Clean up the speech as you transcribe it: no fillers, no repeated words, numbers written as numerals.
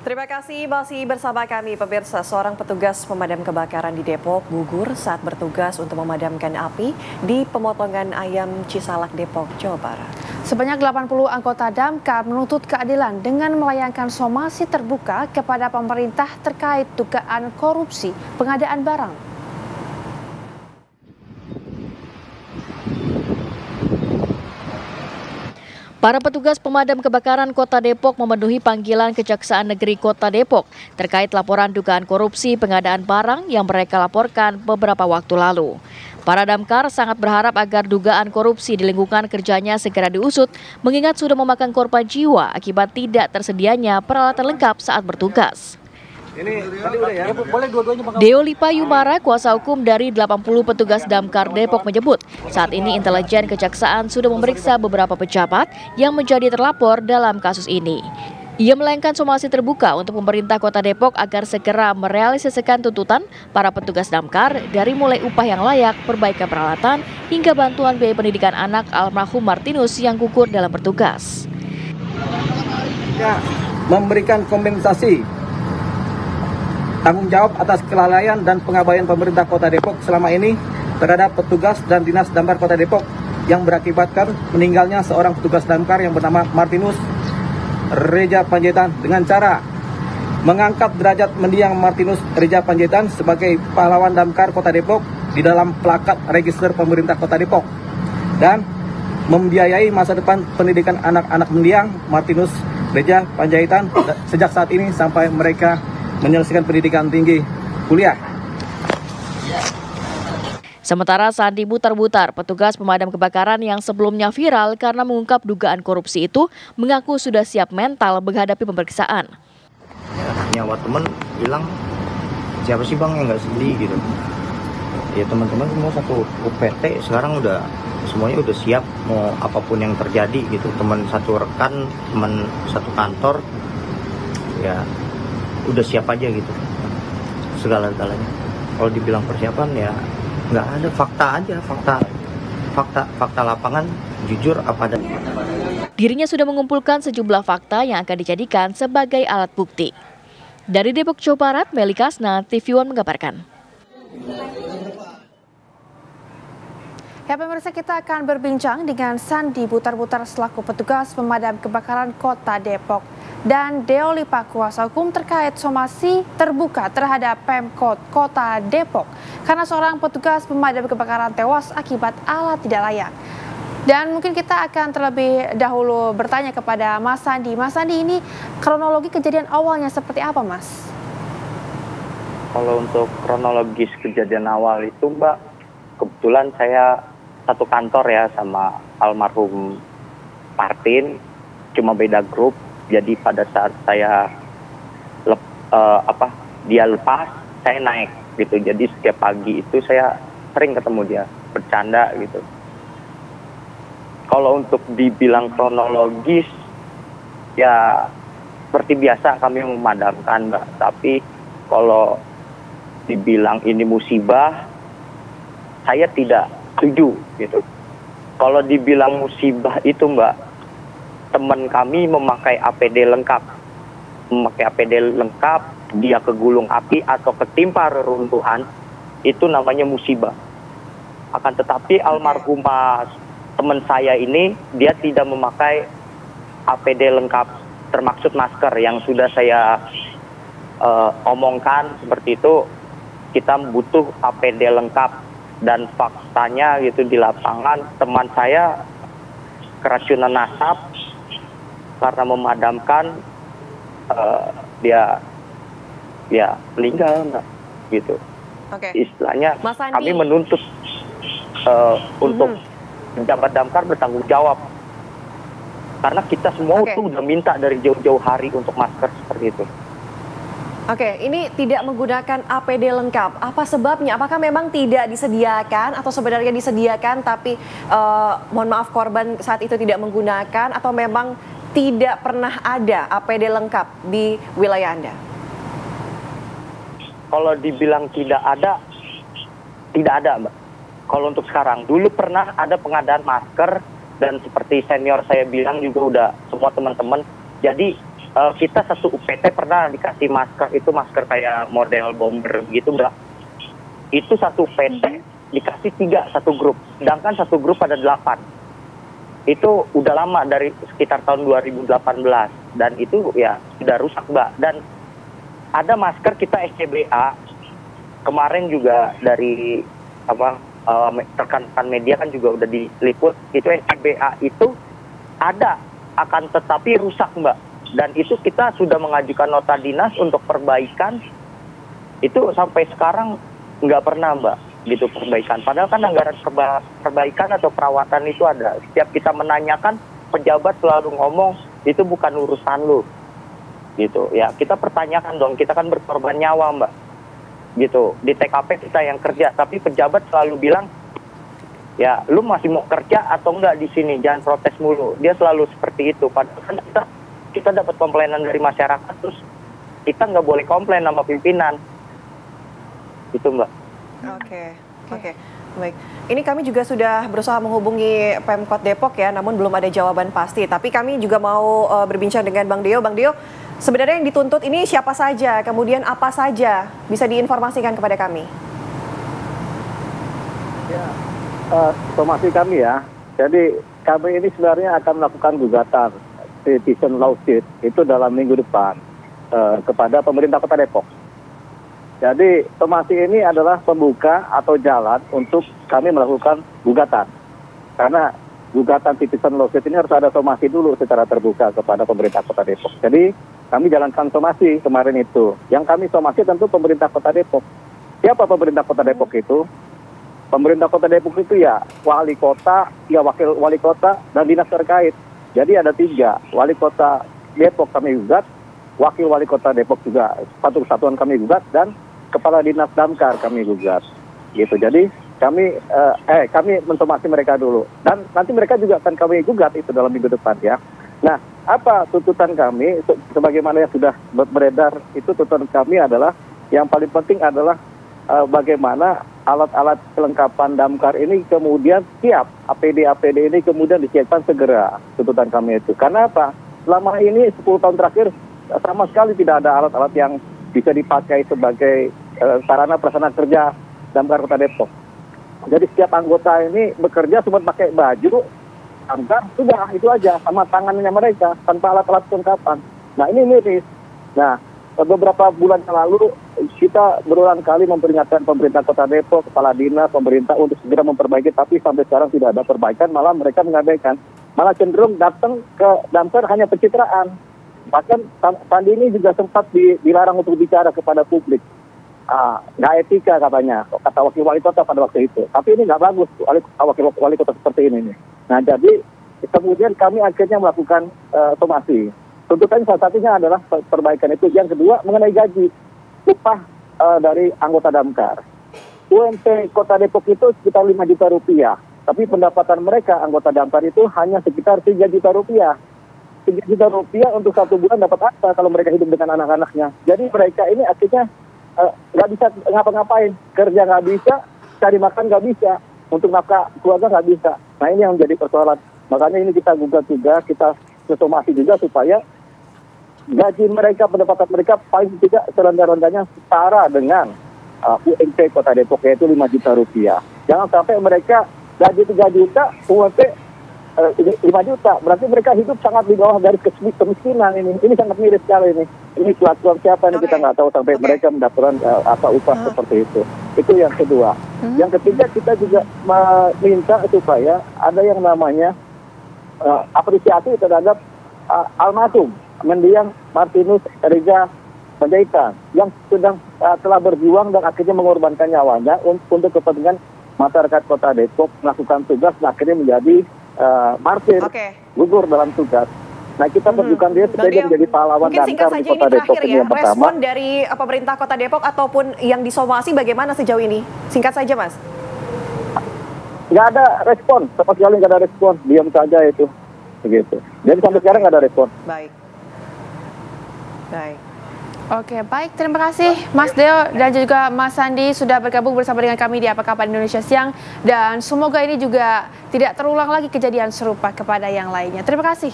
Terima kasih masih bersama kami pemirsa. Seorang petugas pemadam kebakaran di Depok gugur saat bertugas untuk memadamkan api di pemotongan ayam Cisalak, Depok, Jawa Barat. Sebanyak 80 anggota damkar menuntut keadilan dengan melayangkan somasi terbuka kepada pemerintah terkait dugaan korupsi pengadaan barang. Para petugas pemadam kebakaran Kota Depok memenuhi panggilan Kejaksaan Negeri Kota Depok terkait laporan dugaan korupsi pengadaan barang yang mereka laporkan beberapa waktu lalu. Para damkar sangat berharap agar dugaan korupsi di lingkungan kerjanya segera diusut, mengingat sudah memakan korban jiwa akibat tidak tersedianya peralatan lengkap saat bertugas. Deo Lipa Yumara, kuasa hukum dari 80 petugas damkar Depok menyebut, saat ini intelijen kejaksaan sudah memeriksa beberapa pejabat yang menjadi terlapor dalam kasus ini. Ia melayangkan somasi terbuka untuk pemerintah Kota Depok agar segera merealisasikan tuntutan para petugas damkar dari mulai upah yang layak, perbaikan peralatan, hingga bantuan biaya pendidikan anak almarhum Martinus yang gugur dalam bertugas. Ya, memberikan kompensasi tanggung jawab atas kelalaian dan pengabaian pemerintah Kota Depok selama ini terhadap petugas dan dinas damkar Kota Depok yang berakibatkan meninggalnya seorang petugas damkar yang bernama Martinus Reja Panjaitan dengan cara mengangkat derajat mendiang Martinus Reja Panjaitan sebagai pahlawan damkar Kota Depok di dalam plakat register pemerintah Kota Depok dan membiayai masa depan pendidikan anak-anak mendiang Martinus Reja Panjaitan sejak saat ini sampai mereka menyelesaikan pendidikan tinggi kuliah. Sementara Sandi Butar-Butar, petugas pemadam kebakaran yang sebelumnya viral karena mengungkap dugaan korupsi itu, mengaku sudah siap mental menghadapi pemeriksaan. Nyawa temen hilang, siapa sih bang yang nggak sedih gitu? Ya teman-teman semua satu UPT sekarang semuanya udah siap mau apapun yang terjadi gitu. Teman satu rekan, teman satu kantor, ya udah siap aja gitu segala-galanya. Kalau dibilang persiapan ya nggak ada, fakta aja, fakta lapangan jujur apa adanya. Dirinya sudah mengumpulkan sejumlah fakta yang akan dijadikan sebagai alat bukti. Dari Depok, Jawa Barat, Meli Kasna, TV One mengabarkan. Ya pemirsa, kita akan berbincang dengan Sandi Butar-Butar selaku petugas pemadam kebakaran Kota Depok dan Deo Lipa, kuasa hukum terkait somasi terbuka terhadap Pemkot Kota Depok karena seorang petugas pemadam kebakaran tewas akibat alat tidak layak. Dan mungkin kita akan terlebih dahulu bertanya kepada Mas Sandi. Mas Sandi, ini kronologi kejadian awalnya seperti apa, Mas? Kalau untuk kronologis kejadian awal itu, Mbak, kebetulan saya satu kantor ya sama almarhum Martin, cuma beda grup. Jadi pada saat saya dia lepas, saya naik gitu. Jadi setiap pagi itu saya sering ketemu dia, bercanda gitu. Kalau untuk dibilang kronologis, ya seperti biasa kami memadamkan, Mbak. Tapi kalau dibilang ini musibah, saya tidak setuju gitu. Kalau dibilang musibah itu, Mbak, teman kami memakai APD lengkap, dia kegulung api atau ketimpa reruntuhan, itu namanya musibah. Akan tetapi almarhumah teman saya ini, dia tidak memakai APD lengkap, termaksud masker yang sudah saya omongkan seperti itu. Kita butuh APD lengkap. Dan faktanya gitu di lapangan, teman saya keracunan asap karena memadamkan, dia meninggal, Mbak, gitu. Istilahnya kami menuntut untuk pejabat damkar bertanggung jawab karena kita semua tuh udah minta dari jauh-jauh hari untuk masker seperti itu. Oke, ini tidak menggunakan APD lengkap. Apa sebabnya? Apakah memang tidak disediakan atau sebenarnya disediakan tapi mohon maaf korban saat itu tidak menggunakan, atau memang tidak pernah ada APD lengkap di wilayah Anda? Kalau dibilang tidak ada, Mbak. Kalau untuk sekarang, dulu pernah ada pengadaan masker dan seperti senior saya bilang juga udah semua teman-teman. Jadi kita satu UPT pernah dikasih masker, itu masker kayak model bomber gitu, Mbak. Itu satu UPT dikasih 3 satu grup, sedangkan satu grup ada 8. Itu udah lama, dari sekitar tahun 2018, dan itu ya sudah rusak, Mbak. Dan ada masker kita SCBA kemarin juga dari rekan-rekan media kan juga udah diliput, itu SCBA itu ada, akan tetapi rusak, Mbak. Dan itu kita sudah mengajukan nota dinas untuk perbaikan, itu sampai sekarang nggak pernah, Mbak, gitu perbaikan. Padahal kan anggaran perbaikan atau perawatan itu ada. Setiap kita menanyakan, pejabat selalu ngomong itu bukan urusan lu, gitu. Ya kita pertanyakan dong, kita kan berkorban nyawa, Mbak, gitu. Di TKP kita yang kerja, tapi pejabat selalu bilang, ya lu masih mau kerja atau enggak di sini, jangan protes mulu. Dia selalu seperti itu. Padahal kan kita dapat komplainan dari masyarakat, terus kita nggak boleh komplain sama pimpinan, itu, Mbak. Oke, baik. Ini kami juga sudah berusaha menghubungi Pemkot Depok ya, namun belum ada jawaban pasti. Tapi kami juga mau berbincang dengan Bang Deo. Bang Deo, sebenarnya yang dituntut ini siapa saja, kemudian apa saja, bisa diinformasikan kepada kami? Ya, informasi kami ya. Jadi kami ini sebenarnya akan melakukan gugatan citizen lawsuit itu dalam minggu depan kepada pemerintah Kota Depok. Jadi somasi ini adalah pembuka atau jalan untuk kami melakukan gugatan. Karena gugatan citizen lawsuit ini harus ada somasi dulu secara terbuka kepada pemerintah Kota Depok. Jadi kami jalankan somasi kemarin itu. Yang kami somasi tentu pemerintah Kota Depok. Siapa pemerintah Kota Depok itu? Pemerintah Kota Depok itu ya wali kota, ya wakil wali kota, dan dinas terkait. Jadi ada 3, wali kota Depok kami gugat, wakil wali kota Depok juga satu kesatuan kami gugat, dan kepala dinas damkar kami gugat. Gitu. Jadi kami mensomasi mereka dulu, dan nanti mereka juga akan kami gugat itu dalam minggu depan ya. Nah, apa tuntutan kami? Sebagaimana yang sudah beredar, itu tuntutan kami adalah yang paling penting adalah bagaimana alat-alat kelengkapan damkar ini kemudian siap, APD ini kemudian disiapkan segera, tuntutan kami itu. Karena apa? Selama ini 10 tahun terakhir sama sekali tidak ada alat-alat yang bisa dipakai sebagai sarana prasarana kerja damkar Kota Depok. Jadi setiap anggota ini bekerja cuma pakai baju damkar, sudah itu aja, sama tangannya mereka, tanpa alat-alat kelengkapan. Nah ini miris. Nah, beberapa bulan yang lalu kita berulang kali memperingatkan pemerintah Kota Depok, kepala dinas, pemerintah untuk segera memperbaiki, tapi sampai sekarang tidak ada perbaikan, malah mereka mengabaikan. Malah cenderung datang ke damkar hanya pencitraan. Bahkan Sandi ini juga sempat dilarang untuk bicara kepada publik. Nggak etika katanya, kata wakil wali kota pada waktu itu. Tapi ini nggak bagus, wakil wali kota seperti ini. Nah jadi kemudian kami akhirnya melakukan somasi. Tuntutan salah satunya adalah perbaikan itu. Yang kedua mengenai gaji, upah dari anggota damkar. UMP Kota Depok itu sekitar 5 juta rupiah. Tapi pendapatan mereka anggota damkar itu hanya sekitar 3 juta rupiah. 3 juta rupiah untuk 1 bulan dapat apa kalau mereka hidup dengan anak-anaknya. Jadi mereka ini akhirnya nggak bisa ngapa-ngapain. Kerja nggak bisa, cari makan nggak bisa. Untuk nafkah keluarga nggak bisa. Nah ini yang menjadi persoalan. Makanya ini kita gugat juga, kita somasi juga supaya gaji mereka, pendapatan mereka paling tidak serendah-rendahnya setara dengan UMP Kota Depok, yaitu 5 juta rupiah. Jangan sampai mereka gaji 3 juta, UMP 5 juta. Berarti mereka hidup sangat di bawah garis kemiskinan ini. Ini sangat miris sekali ini. Ini kelakuan siapa ini kita nggak tahu sampai mereka mendapatkan upah seperti itu. Itu yang kedua. Yang ketiga kita juga meminta supaya ada yang namanya apresiasi terhadap almarhum mendiang Martinus Reza Panjaitan yang telah berjuang dan akhirnya mengorbankan nyawanya untuk kepentingan masyarakat Kota Depok, melakukan tugas dan akhirnya menjadi martir, gugur dalam tugas. Nah kita menunjukkan dia supaya dia menjadi pahlawan damkar di Kota Depok ini yang pertama. Respon dari pemerintah Kota Depok ataupun yang disomasi bagaimana sejauh ini? Singkat saja Mas. Nggak ada respon, sama sekali nggak ada respon, diam saja itu. Begitu. Jadi sampai sekarang nggak ada respon. Baik. Oke, baik. Terima kasih Mas Deo dan juga Mas Sandi sudah bergabung bersama dengan kami di Apa Kabar Indonesia Siang. Dan semoga ini juga tidak terulang lagi kejadian serupa kepada yang lainnya. Terima kasih.